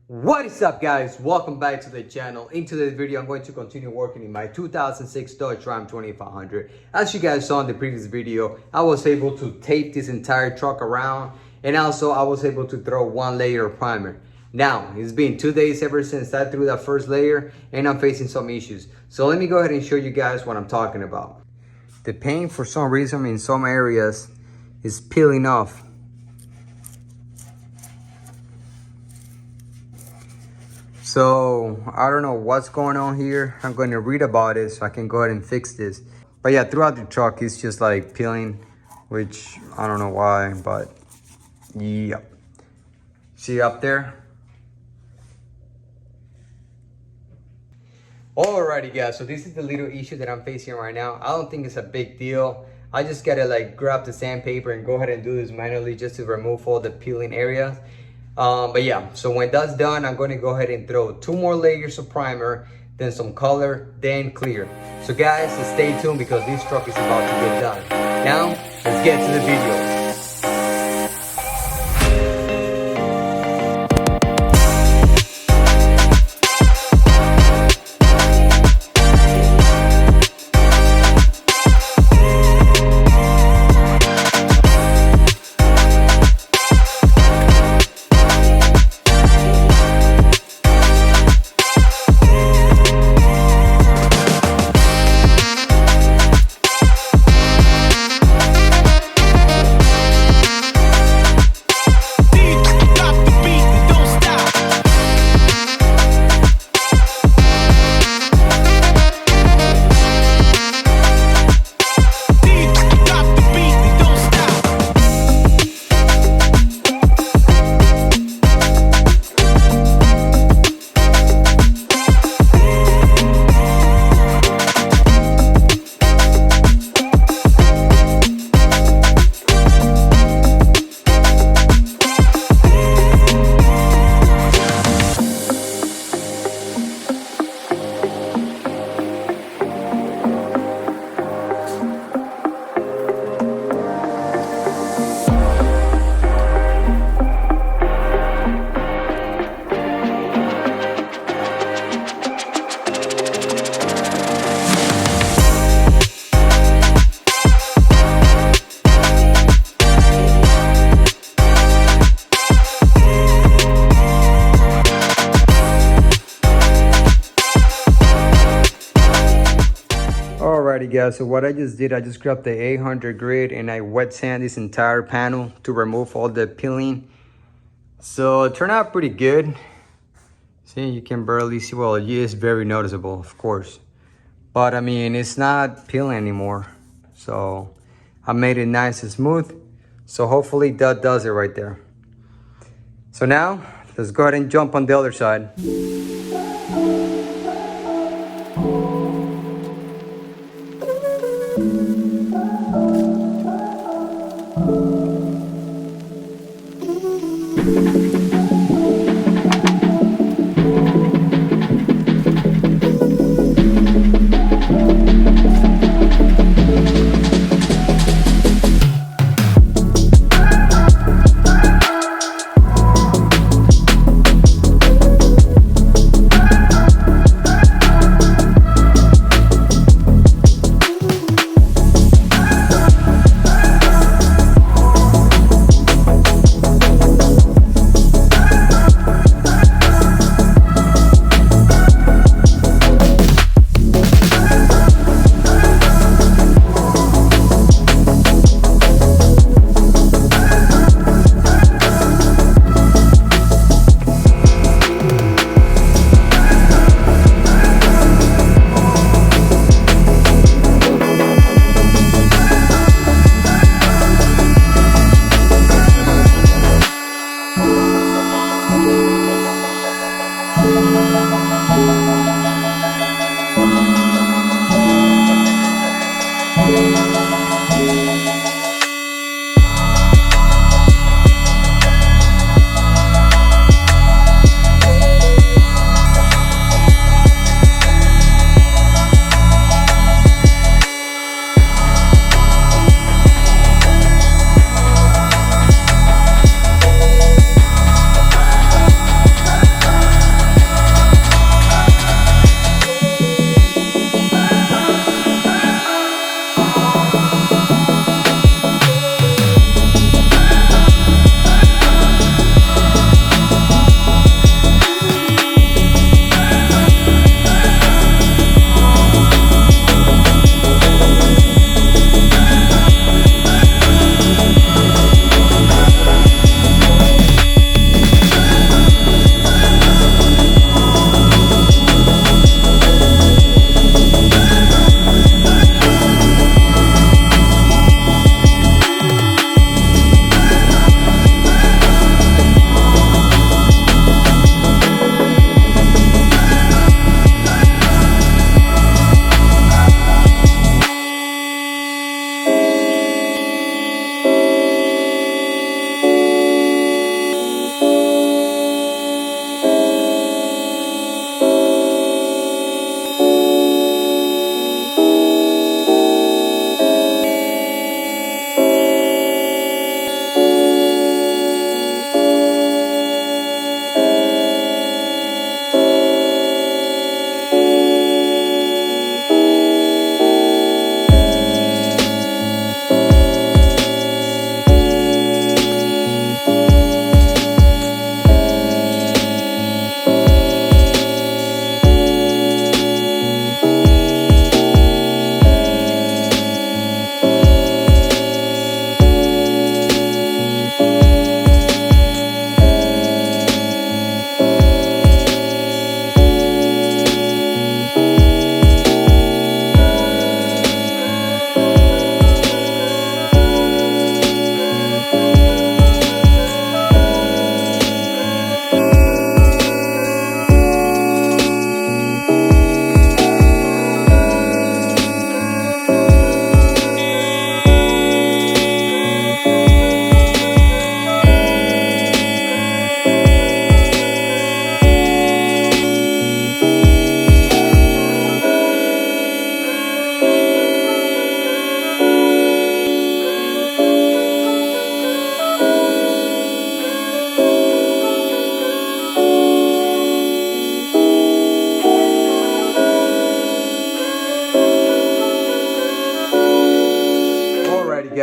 What is up, guys? Welcome back to the channel. In today's video, I'm going to continue working in my 2006 Dodge Ram 2500. As you guys saw in the previous video, I was able to tape this entire truck around, and also I was able to throw one layer of primer. Now, it's been 2 days ever since I threw that first layer, and I'm facing some issues. So let me go ahead and show you guys what I'm talking about. The paint, for some reason, in some areas is peeling off. So I don't know what's going on here. I'm going to read about it so I can go ahead and fix this. But yeah, throughout the truck, it's just like peeling, which I don't know why, but yeah. See up there? Alrighty guys, so this is the little issue that I'm facing right now. I don't think it's a big deal. I just gotta like grab the sandpaper and go ahead and do this manually just to remove all the peeling areas. But yeah, so when that's done, I'm going to go ahead and throw 2 more layers of primer, then some color, then clear. So guys, stay tuned because this truck is about to get done. Now, let's get to the video. Alrighty guys, so what I just did, I just grabbed the 800 grit and I wet sand this entire panel to remove all the peeling. So it turned out pretty good. See, you can barely see, well, it is very noticeable, of course. But I mean, it's not peeling anymore. So I made it nice and smooth. So hopefully that does it right there. So now, let's go ahead and jump on the other side.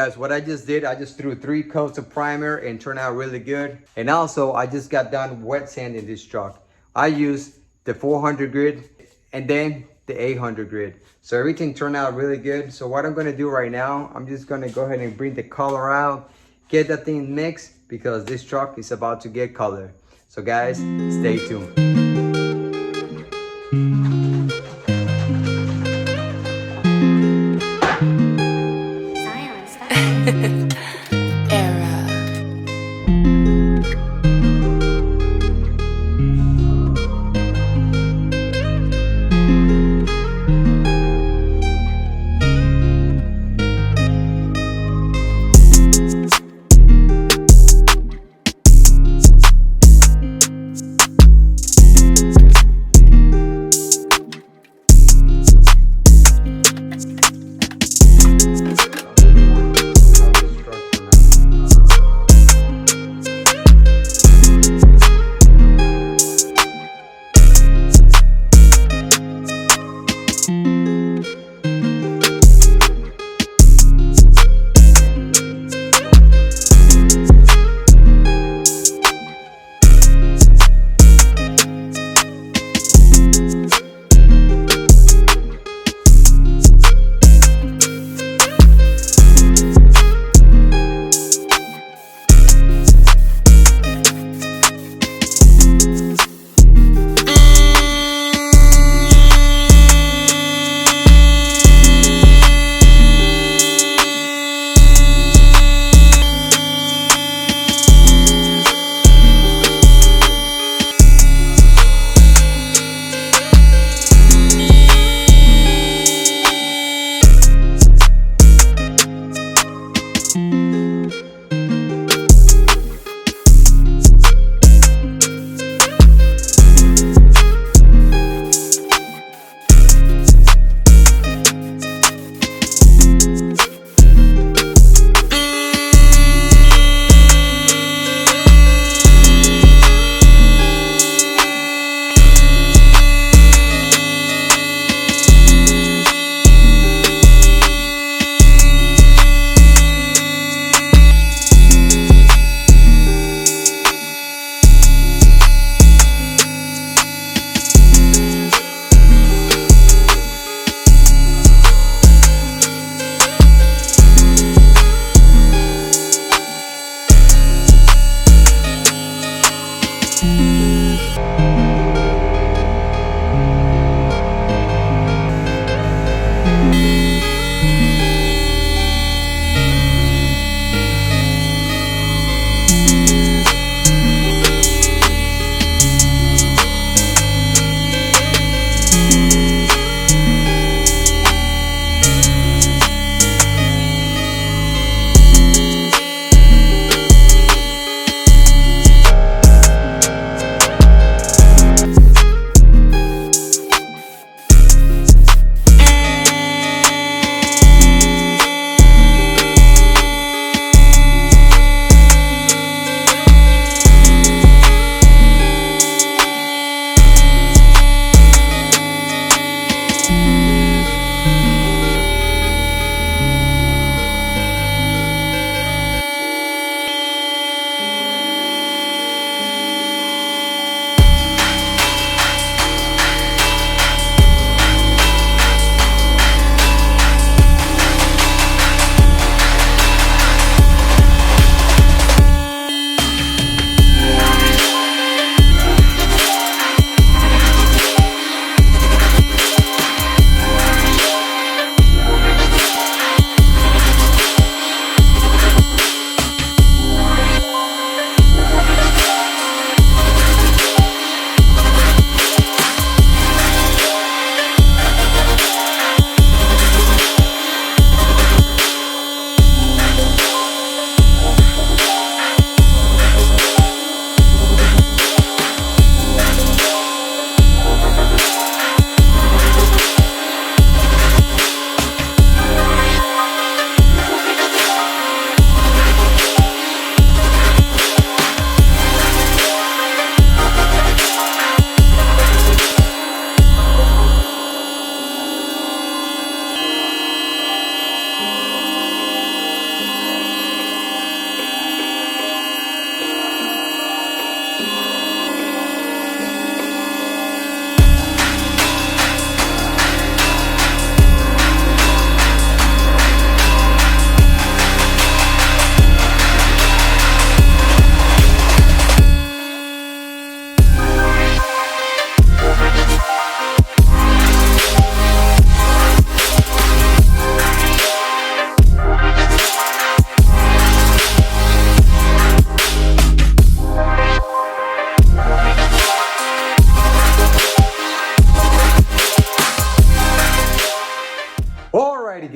guys, what I just did, I just threw 3 coats of primer and turned out really good. And also I just got done wet sanding this truck. I used the 400 grit and then the 800 grit. So everything turned out really good. So what I'm gonna do right now, I'm just gonna go ahead and bring the color out, get that thing mixed, because this truck is about to get color. So guys, stay tuned.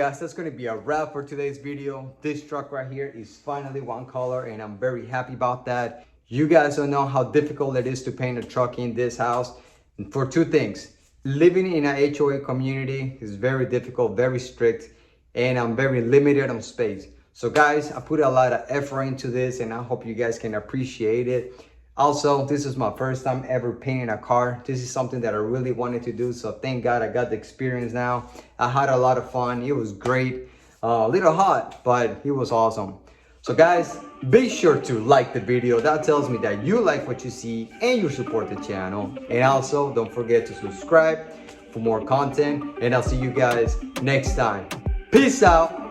guys, that's going to be a wrap for today's video. This truck right here is finally one color and I'm very happy about that. You guys don't know how difficult it is to paint a truck in this house. And for two things, living in a HOA community is very difficult, very strict, and I'm very limited on space. So guys, I put a lot of effort into this and I hope you guys can appreciate it. Also, this is my first time ever painting a car. This is something that I really wanted to do, so thank God I got the experience now. I had a lot of fun. It was great. A little hot, but it was awesome. So guys, be sure to like the video. That tells me that you like what you see and you support the channel. And also, don't forget to subscribe for more content. And I'll see you guys next time. Peace out.